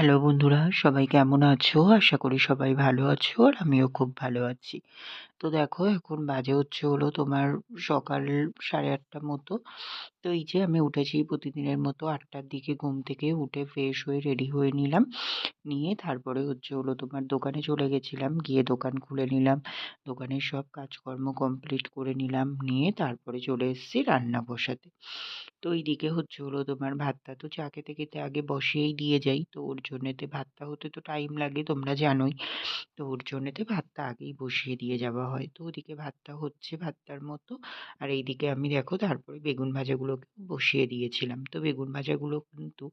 Hello বন্ধুরা, সবাই কেমন আছো? আশা করি সবাই ভালো আছো আর আমিও খুব ভালো আছি। তো দেখো এখন বাজে হচ্ছে হলো তোমার সকাল 8:30 মতো। তো এই যে আমি উঠেছি প্রতিদিনের মতো 8টার দিকে ঘুম থেকে উঠে ফ্রেশ হয়ে রেডি হয়ে নিলাম। নিয়ে তারপরে হচ্ছে হলো তোমার দোকানে চলে গেছিলাম। গিয়ে দোকান খুলে নিলাম। দোকানের সব কাজকর্ম কমপ্লিট করে নিলাম। নিয়ে তারপরে চলে এসেছি রান্না বসাতে। তো এইদিকে হচ্ছে হলো তোমার ভাতটা তো চা খেতে খেতে আগে বসিয়েই দিয়ে যাই। তো ওর জন্যেতে ভাতটা হতে তো টাইম লাগে তোমরা জানোই। তো ওর জন্যেতে ভাতটা আগেই বসিয়ে দিয়ে যাওয়া হয়। তো ওদিকে ভাতটা হচ্ছে ভাতটার মতো। আর এইদিকে আমি দেখো তারপরে বেগুন ভাজাগুলোকে বসিয়ে দিয়েছিলাম। তো বেগুন ভাজাগুলো কিন্তু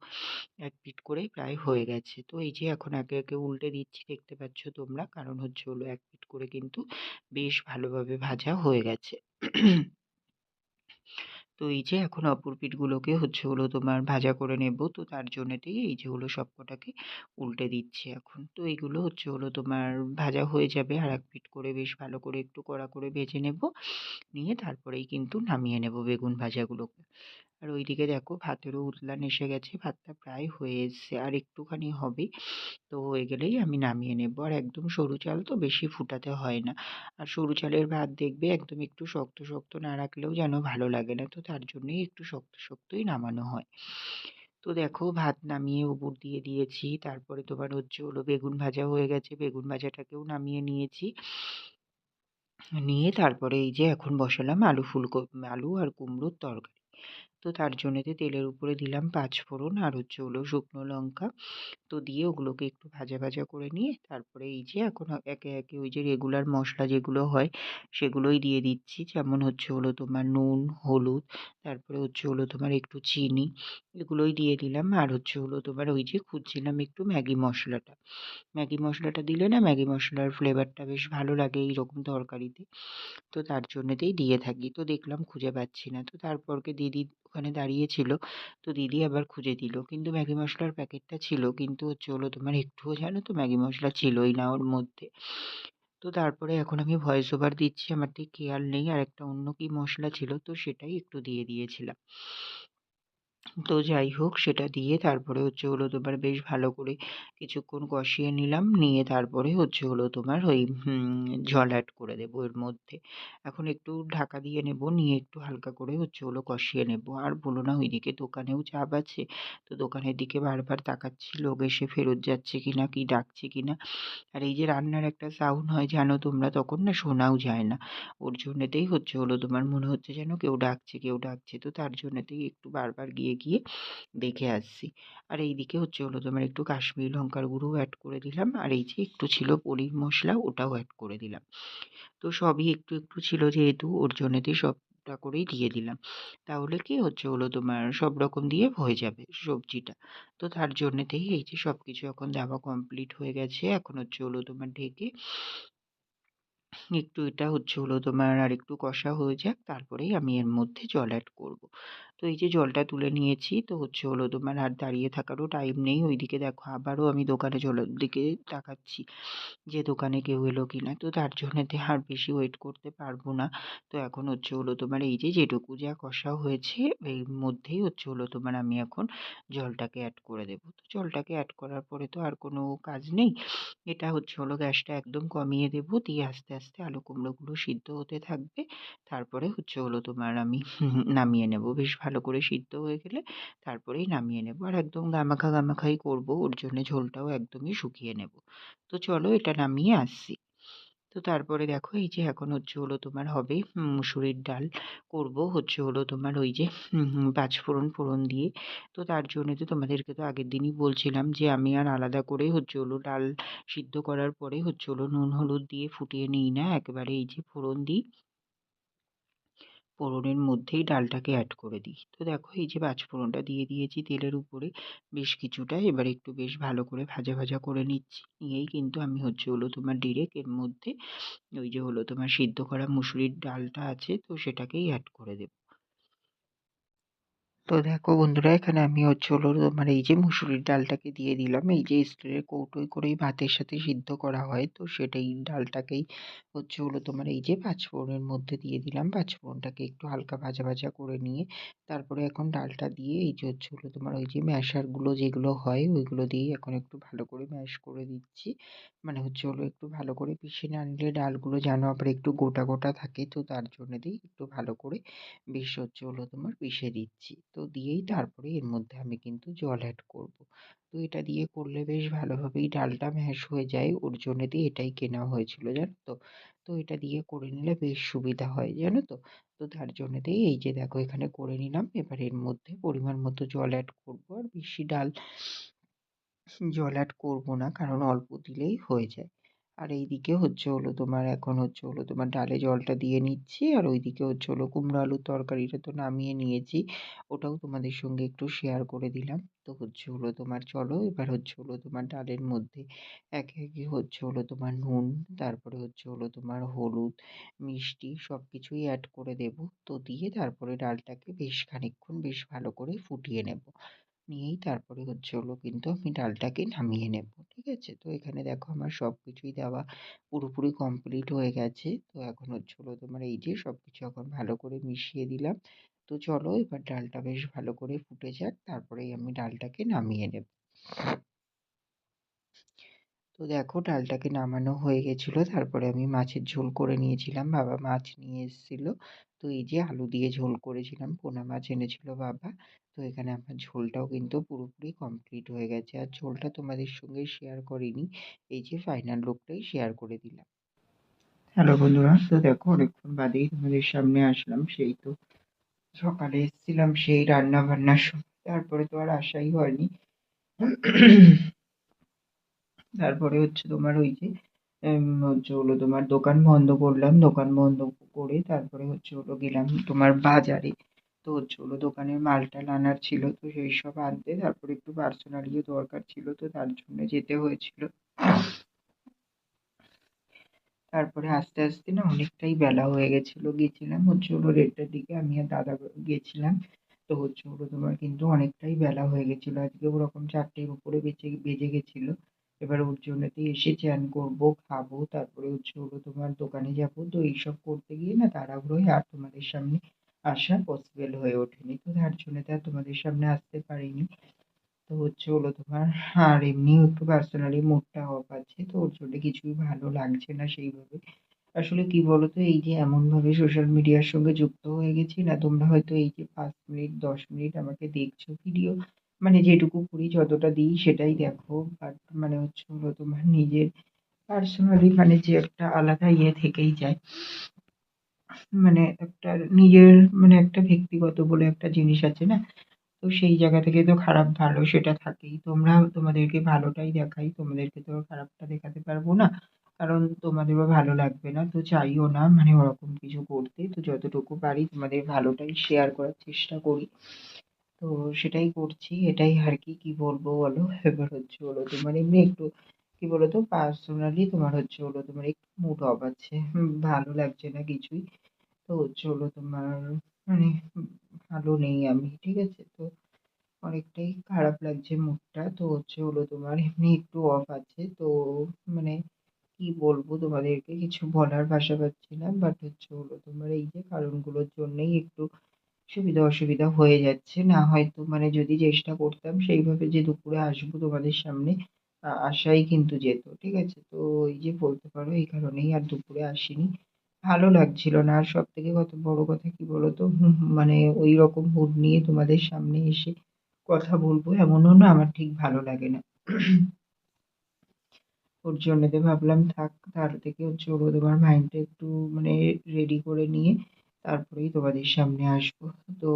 এক পিঠ করে প্রায় হয়ে গেছে। তো এই যে এখন একে একে উল্টে দিচ্ছি দেখতে পাচ্ছ তোমরা। কারণ হচ্ছে হলো এক পিঠ করে কিন্তু বেশ ভালোভাবে ভাজা হয়ে গেছে। তো এই যে এখন অপর পিঠগুলোকে হচ্ছে হলো তোমার ভাজা করে নেব। তো তার জন্যেতেই এই যে হলো সবকটাকে উল্টে দিচ্ছি এখন। তো এইগুলো হচ্ছে হলো তোমার ভাজা হয়ে যাবে আর এক পিঠ করে বেশ ভালো করে একটু কড়া করে ভেজে নেব। নিয়ে তারপরেই কিন্তু নামিয়ে নেব বেগুন ভাজাগুলোকে। আর ওইদিকে দেখো ভাতেরও উতলান এসে গেছে। ভাতটা প্রায় হয়ে এসছে আর একটুখানি হবে। তো হয়ে গেলেই আমি নামিয়ে নেব। আর একদম সরু চাল তো বেশি ফুটাতে হয় না। আর সরু চালের ভাত দেখবে একদম একটু শক্ত শক্ত না রাখলেও যেন ভালো লাগে না। তো তার জন্যই একটু শক্ত শক্তই নামানো হয়। তো দেখো ভাত নামিয়ে উপর দিয়ে দিয়েছি। তারপরে তোমার হচ্ছে হলো বেগুন ভাজা হয়ে গেছে। বেগুন ভাজাটাকেও নামিয়ে নিয়েছি। নিয়ে তারপরে এই যে এখন বসালাম আলু আর কুমড়োর তরকারি। তো তার জন্যেতে তেলের উপরে দিলাম ৫ ফোড়ন আর হচ্ছে হলো শুকনো লঙ্কা। তো দিয়ে ওগুলোকে একটু ভাজা ভাজা করে নিয়ে তারপরে এই যে এখন একে একে ওই যে রেগুলার মশলা যেগুলো হয় সেগুলোই দিয়ে দিচ্ছি। যেমন হচ্ছে হলো তোমার নুন, হলুদ, তারপরে হচ্ছে হলো তোমার একটু চিনি, এগুলোই দিয়ে দিলাম। আর হচ্ছে হলো তোমার ওই যে খুঁজছিলাম একটু ম্যাগি মশলাটা। ম্যাগি মশলাটা দিলে না ম্যাগি মশলার ফ্লেভারটা বেশ ভালো লাগে এইরকম তরকারিতে। তো তার জন্যেতেই দিয়ে থাকি। তো দেখলাম খুঁজে পাচ্ছি না। তো তারপরকে দিদি ওখানে দাঁড়িয়ে ছিল। তো দিদি আবার খুঁজে দিল। কিন্তু ম্যাগি মসলার প্যাকেটটা ছিল। কিন্তু হচ্ছে হলো তোমার একটুও জানো তো ম্যাগি মসলা ছিলই না ওর মধ্যে। তো তারপরে এখন আমি ভয়েস ওভার দিচ্ছি। আমার ঠিক খেয়াল নেই। আরেকটা অন্য কি মসলা ছিল তো সেটাই একটু দিয়ে দিয়েছিলাম। তো যাই হোক সেটা দিয়ে তারপরে হচ্ছে হলো তোমার বেশ ভালো করে কিছুক্ষণ কষিয়ে নিলাম। নিয়ে তারপরে হচ্ছে হলো তোমার ওই জল অ্যাড করে দেবো এর মধ্যে। এখন একটু ঢাকা দিয়ে নেব। নিয়ে একটু হালকা করে হচ্ছে হলো কষিয়ে নেব। আর বলো না ওইদিকে দোকানেও চাপ আছে। তো দোকানের দিকে বারবার তাকাচ্ছি লোক এসে ফেরত যাচ্ছে কিনা, কি ডাকছে কিনা। আর এই যে রান্নার একটা সাউন্ড হয় জানো তোমরা তখন না শোনাও যায় না। ওর জন্যেতেই হচ্ছে হলো তোমার মনে হচ্ছে যেন কেউ ডাকছে কেউ ডাকছে। তো তার জন্যেতেই একটু বারবার গিয়ে গিয়ে দেখে আসছি। আর এইদিকে হচ্ছে হলো তোমার একটু কাশ্মীরি লঙ্কার গুঁড়োও অ্যাড করে দিলাম। আর এই যে একটু ছিল পনির মশলা ওটাও অ্যাড করে দিলাম। তো সবই একটু একটু ছিল যেহেতু ওর জন্যেতেই সবটা করেই দিয়ে দিলাম। তাহলে কি হচ্ছে হলো তোমার সব রকম দিয়ে হয়ে যাবে সবজিটা। তো তার জন্যেতেই এই যে সবকিছু এখন দেওয়া কমপ্লিট হয়ে গেছে। এখন হচ্ছে হলো তোমার ঢেকে একটু এটা হচ্ছে হলো তোমার আরেকটু কষা হয়ে যাক তারপরেই আমি এর মধ্যে জল অ্যাড করব। তো এই যে জলটা তুলে নিয়েছি। তো হচ্ছে হলো তোমার আর দাঁড়িয়ে থাকারও টাইম নেই। ওইদিকে দেখো আবারও আমি দোকানে জলের দিকে তাকাচ্ছি যে দোকানে কেউ এলো কিনা। তো তার জন্যেতে আর বেশি ওয়েট করতে পারবো না। তো এখন হচ্ছে হলো তোমার এই যে যেটুকু যা কষা হয়েছে এর মধ্যেই হচ্ছে হলো তোমার আমি এখন জলটাকে অ্যাড করে দেবো। তো জলটাকে অ্যাড করার পরে তো আর কোনো কাজ নেই। এটা হচ্ছে হলো গ্যাসটা একদম কমিয়ে দেবো। দিয়ে আস্তে আস্তে আলু কুমড়োগুলো সিদ্ধ হতে থাকবে। তারপরে হচ্ছে হলো তোমার আমি নামিয়ে নেব। বেশ ভালো করে সিদ্ধ হয়ে গেলে তারপরেই নামিয়ে নেব। আর একদম গামাখা গামাখাই করবো। ওর জন্যে ঝোলটাও একদমই শুকিয়ে নেব। তো চলো এটা নামিয়ে আসছি। তো তারপরে দেখো এই যে এখন হচ্ছে হলো তোমার হবে মুসুরির ডাল করব হচ্ছে হলো তোমার ওই যে ৫ ফোড়ন দিয়ে। তো তার জন্য তো তোমাদেরকে তো আগের দিনই বলছিলাম যে আমি আর আলাদা করে হচ্ছে হলো ডাল সিদ্ধ করার পরে হচ্ছে হলো নুন হলুদ দিয়ে ফুটিয়ে নিই না। একেবারে এই যে ফোড়ন দিই, ফোড়নের মধ্যেই ডালটাকে অ্যাড করে দিই। তো দেখো এই যে পাঁচফোড়নটা দিয়ে দিয়েছি তেলের উপরে বেশ কিছুটা। এবার একটু বেশ ভালো করে ভাজা ভাজা করে নিচ্ছি। নিয়েই কিন্তু আমি হচ্ছে হলো তোমার ডিরেক্ট এর মধ্যে ওই যে হলো তোমার সিদ্ধ করা মুসুরির ডালটা আছে তো সেটাকেই অ্যাড করে দেব। তো দেখো বন্ধুরা, এখানে আমি হলো তোমার এই যে মুসুরির ডালটাকে দিয়ে দিলাম। এই যে স্টিলের কৌটোয় করেই ভাতের সাথে সিদ্ধ করা হয়, তো সেটাই ডালটাকেই তোমার এই যে পাঁচফোড়নের মধ্যে দিয়ে দিলাম। পাঁচফোড়নটাকে একটু হালকা ভাজা ভাজা করে নিয়ে তারপরে এখন ডালটা দিয়ে এই যে তোমার ওই যে ম্যাশারগুলো যেগুলো হয় ওইগুলো দিয়ে এখন একটু ভালো করে ম্যাশ করে দিচ্ছি। মানে একটু ভালো করে পিষে না নিলে ডালগুলো যেন আবার একটু গোটা গোটা থাকে, তো তার জন্য দিয়ে একটু ভালো করে বেশ তোমার পিষে দিচ্ছি। তো দিয়েই তারপরে এর মধ্যে আমি কিন্তু জল এড করব। তো এটা দিয়ে করলে বেশ ভালোভাবেই ডালটা ম্যাশ হয়ে যায়। ওর জন্য দিয়ে এটাই কেনা হয়েছিল, জানো তো? তো এটা দিয়ে করে নিলে বেশ সুবিধা হয়, জানো তো? তো তার জন্য দিয়ে এই যে দেখো এখানে করে নিলাম। এবার এর মধ্যে পরিমাণ মতো জল এড করব। আর বেশি জল এড করব না, কারণ অল্প দিলেই হয়ে যায়। আর এইদিকে তোমার এখন তোমার ডালে জলটা দিয়ে নিচ্ছি। আর ওইদিকে কুমড়ো আলুর তরকারিটা তো নামিয়ে নিয়েছি। ওটাও তোমাদের সঙ্গে একটু শেয়ার করে দিলাম। তো তোমার চলো এবার তোমার ডালের মধ্যে একে একে তোমার নুন, তারপরে তোমার হলুদ, মিষ্টি সবকিছুই এড করে দেব। তো দিয়ে তারপরে ডালটাকে বেশ খানিকক্ষণ বেশ ভালো করে ফুটিয়ে নেব। নিয়েই তারপরে কিন্তু আমি ডালটাকে নামিয়ে নেব। ঠিক আছে? তো এখানে দেখো আমার সবকিছুই দেওয়া পুরোপুরি কমপ্লিট হয়ে গেছে। তো এখন তোমার এই যে সবকিছু এখন ভালো করে মিশিয়ে দিলাম। তো চলো এবার ডালটা বেশ ভালো করে ফুটে যাক, তারপরেই আমি ডালটাকে নামিয়ে নেব। তো দেখো ডালটাকে নামানো হয়ে গেছিল। তারপরে আমি মাছের ঝোল করে নিয়েছিলাম। বাবা মাছ নিয়ে এসেছিল। তো এই যে আলু দিয়ে ঝোল করেছিলাম। পোনা মাছ এনেছিল বাবা। তো এখানে আমার ঝোলটাও কিন্তু পুরোপুরি কমপ্লিট হয়ে গেছে। আর ঝোলটা তোমাদের সঙ্গে শেয়ার করিনি। এই যে ফাইনাল লুকটাই শেয়ার করে দিলাম। হ্যালো বন্ধুরা, তো দেখো অনেকক্ষণ বাদেই তোমাদের সামনে আসলাম। সেই তো সকালে এসেছিলাম সেই রান্না বান্নার সময়, তারপরে তো আর আসাই হয়নি। তারপরে তোমার ওই যে তোমার দোকান বন্ধ করলাম। দোকান বন্ধ করে তারপরে গেলাম তোমার বাজারে। তো দোকানের মাল-টাল আনার ছিল। তো সেই সব আনতে তারপরে একটু পার্সোনালিও দরকার ছিল। তো তার জন্য যেতে হয়েছিল। তারপরে আস্তে, আস্তে না অনেকটাই বেলা হয়ে গেছিল। গেছিলাম 1:30টার দিকে আমি আর দাদা গেছিলাম। তো তোমার কিন্তু অনেকটাই বেলা হয়ে গেছিল। আজকে ওরকম 4টের উপরে বেজে গেছিল। এবার ওর জন্যতেই এসে চান করবো, খাবো, তারপরে তোমার দোকানে যাবো। তো এইসব করতে গিয়ে না তাড়াহুড়োয় আর তোমাদের সামনে আসা পসিবল হয়ে ওঠেনি। তো তার জন্যতে আর তোমাদের সামনে আসতে পারিনি। তো তোমার আর এমনিও একটু পার্সোনালি মুডটা অফ আছে। তো ওর জন্য কিছুই ভালো লাগছে না সেইভাবে। আসলে কি বলতো, এই যে এমনভাবে সোশ্যাল মিডিয়ার সঙ্গে যুক্ত হয়ে গেছি না, তোমরা হয়তো এই যে 5 মিনিট 10 মিনিট আমাকে দেখছো ভিডিও, মানে যেটুকু করি যতটা দিই সেটাই দেখো। বাট মানে তোমার নিজের পার্সোনালি মানে যে একটা আলাদা ইয়ে থেকেই যায়। মানে একটা নিজের মানে একটা ব্যক্তিগত বলে একটা জিনিস আছে না? তো সেই জায়গা থেকে তো খারাপ ভালো সেটা থাকেই। তোমাদেরকে ভালোটাই দেখাই। তোমাদেরকে তো আর খারাপটা দেখাতে পারবো না। কারণ তোমাদেরও ভালো লাগবে না। তো চাইও না মানে ওরকম কিছু করতে। তো যতটুকু পারি তোমাদের ভালোটাই শেয়ার করার চেষ্টা করি। তো সেটাই করছি। এটাই আর কি, কি বলবো বলো? এবার তোমার এমনি একটু কি বলতো পার্সোনালি তোমার তোমার একটু মুড অফ আছে। ভালো লাগছে না কিছুই। তো তোমার মানে ভালো নেই আমি। ঠিক আছে? তো অনেকটাই খারাপ লাগছে মুডটা। তো তোমার এমনি একটু অফ আছে। তো মানে কি বলবো তোমাদেরকে, কিছু বলার ভাষা পাচ্ছি না। বাট তোমার এই যে কারণগুলোর জন্যই একটু সুবিধা অসুবিধা হয়ে যাচ্ছে। না হয়তো মানে যদি চেষ্টা করতাম সেইভাবে যে দুপুরে আসবো তোমাদের সামনে, আসাই কিন্তু যেত। ঠিক আছে? তো এই যে বলতে পারো এই কারণেই আর দুপুরে আসিনি। ভালো লাগছিল না। আর সবথেকে কত বড় কথা কি বলতো, মানে ওইরকম মুড নিয়ে তোমাদের সামনে এসে কথা বলবো এমনও না আমার ঠিক ভালো লাগে না। ওর জন্যতে ভাবলাম থাক, তার থেকে তোমার মাইন্ডটা একটু মানে রেডি করে নিয়ে তারপরেই তোমাদের সামনে আসবো। তো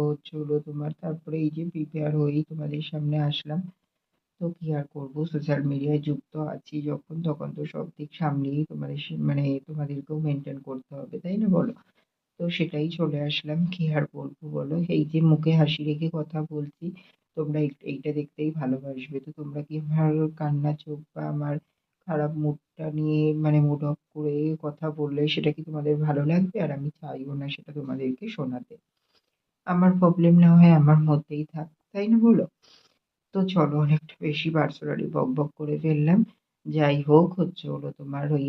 তোমার তারপরে এই যে প্রিপেয়ার হয়েই তোমাদের সামনে আসলাম। তো কি আর করবো, সোশ্যাল মিডিয়ায় যুক্ত আছি যখন তখন তো সব দিক সামলিয়েই মানে তোমাদেরকেও মেনটেন করতে হবে, তাই না বলো? তো সেটাই চলে আসলাম। কি আর বলবো বলো? এই যে মুখে হাসি রেখে কথা বলছি, তোমরা এইটা দেখতেই ভালোবাসবে। তো তোমরা কি আমার কান্না চোখ বা আমার খারাপ মুডটা নিয়ে মানে মুড অফ করে কথা বললে সেটা কি তোমাদের ভালো লাগবে? আর আমি চাইও না সেটা তোমাদেরকে শোনাতে। আমার প্রবলেম না হয় আমার মধ্যেই থাক, তাই না বলো? তো চলো অনেকটা বেশি পার্সোনালি বকবক করে ফেললাম। যাই হোক হচ্ছে হলো তোমার ওই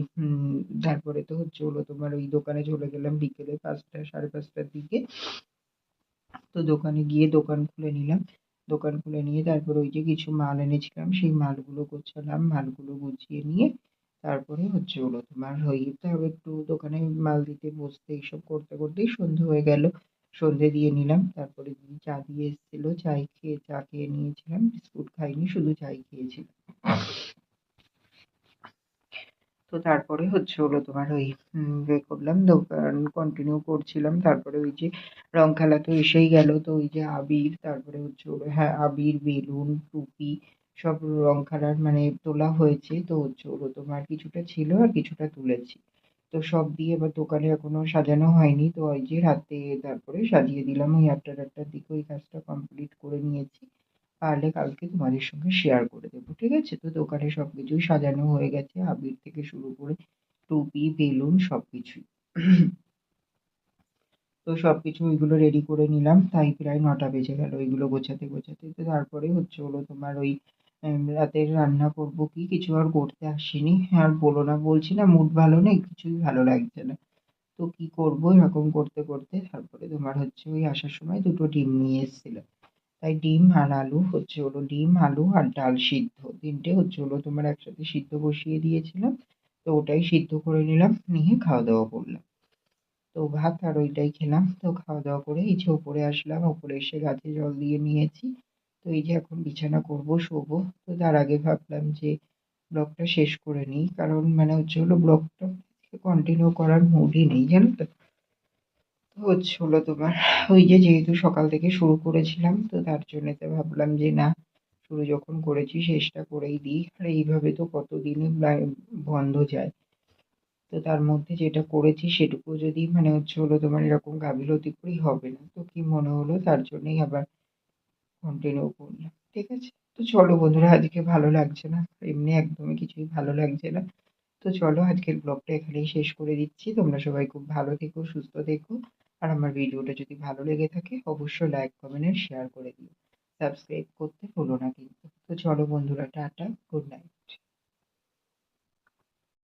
তারপরে তো হচ্ছে হলো তোমার ওই দোকানে চলে গেলাম বিকেলে ৫টা ৫:৩০টার দিকে। তো দোকানে গিয়ে দোকান খুলে নিলাম। দোকান খুলে নিয়ে তারপর ওই যে কিছু মাল এনেছিলাম সেই মালগুলো গোছালাম। মালগুলো গুছিয়ে নিয়ে তারপরে হচ্ছে হলো তোমার ওই তাও একটু দোকানে মাল দিতে বসতে এইসব করতে করতেই সন্ধে হয়ে গেল। সন্ধে দিয়ে নিলাম। তারপরে দিদি চা দিয়ে এসেছিল। চা খেয়ে নিয়েছিলাম। বিস্কুট খাইনি, শুধু চাই খেয়েছিলাম। তো তারপরে হচ্ছে হলো তোমার ওই ইয়ে করলাম, দোকান কন্টিনিউ করছিলাম। তারপরে ওই যে রং খেলা তো এসেই গেল। তো ওই যে আবির, তারপরে হচ্ছে হলো হ্যাঁ, আবির, বেলুন, টুপি সব রং খেলার মানে তোলা হয়েছে। তো হচ্ছে হলো তোমার কিছুটা ছিল আর কিছুটা তুলেছি। তো সব দিয়ে এবার দোকানে এখনো সাজানো হয়নি। তো ওই যে রাতে তারপরে সাজিয়ে দিলাম ওই ৮টা-৮টার দিকে ওই কাজটা কমপ্লিট করে নিয়েছি। পারলে কালকে তোমাদের সঙ্গে শেয়ার করে দেবো। ঠিক আছে? তো দোকানে সবকিছুই সাজানো হয়ে গেছে। আবির থেকে শুরু করে টুপি, বেলুন সবকিছুই। তো সবকিছু ওইগুলো রেডি করে নিলাম। তাই প্রায় ৯টা বেজে গেল ওইগুলো গোছাতে গোছাতে। তো তারপরে হচ্ছে হলো তোমার ওই রাতের রান্না করব কি কিছু আর করতে আসিনি। আর বলো না, বলছি না মুড ভালো নেই, কিছুই ভালো লাগছে না। তো কি করব এরকম করতে করতে তারপরে তোমার হচ্ছে ওই আসার সময় ২টো ডিম নিয়ে এসেছিল। তাই ডিম আর আলু হচ্ছে হলো ডিম, আলু আর ডাল সিদ্ধ ৩টে হচ্ছে হলো তোমার একসাথে সিদ্ধ বসিয়ে দিয়েছিলাম। তো ওটাই সিদ্ধ করে নিলাম, নিয়ে খাওয়া-দাওয়া করলাম। তো ভাত আর ওইটাই খেলাম। তো খাওয়া-দাওয়া করে এই যে ওপরে আসলাম। ওপরে এসে গাছে জল দিয়ে নিয়েছি। তো এই যে এখন বিছানা করব, শোবো। তো তার আগে ভাবলাম যে ব্লগটা শেষ করে নিই। কারণ মানে হচ্ছে হলো ব্লগটা কন্টিনিউ করার মুডই নেই, জানো তো? তো হচ্ছে হলো তোমার ওই যে যেহেতু সকাল থেকে শুরু করেছিলাম তো তার জন্যেতে ভাবলাম যে না, শুরু যখন করেছি শেষটা করেই দিই। আর এইভাবে তো কতদিনই বন্ধ যায়। তো তার মধ্যে যেটা করেছি সেটুকু যদি মানে হচ্ছে হলো তোমার এরকম গাফিলতি করি হবে না। তো কি মনে হলো তার জন্যই আবার কন্টিনিউ করলাম। ঠিক আছে? তো চলো বন্ধুরা, আজকে ভালো লাগছে না। এমনি একদমই কিছুই ভালো লাগছে না। তো চলো আজকের ব্লগটা এখানেই শেষ করে দিচ্ছি। তোমরা সবাই খুব ভালো থেকো, সুস্থ থেকো। আর আমার ভিডিওটা যদি ভালো লেগে থাকে অবশ্যই লাইক, কমেন্ট আর শেয়ার করে দিও। সাবস্ক্রাইব করতে ভুলো না কিন্তু। তো চলো বন্ধুরা, টাটা, গুড নাইট।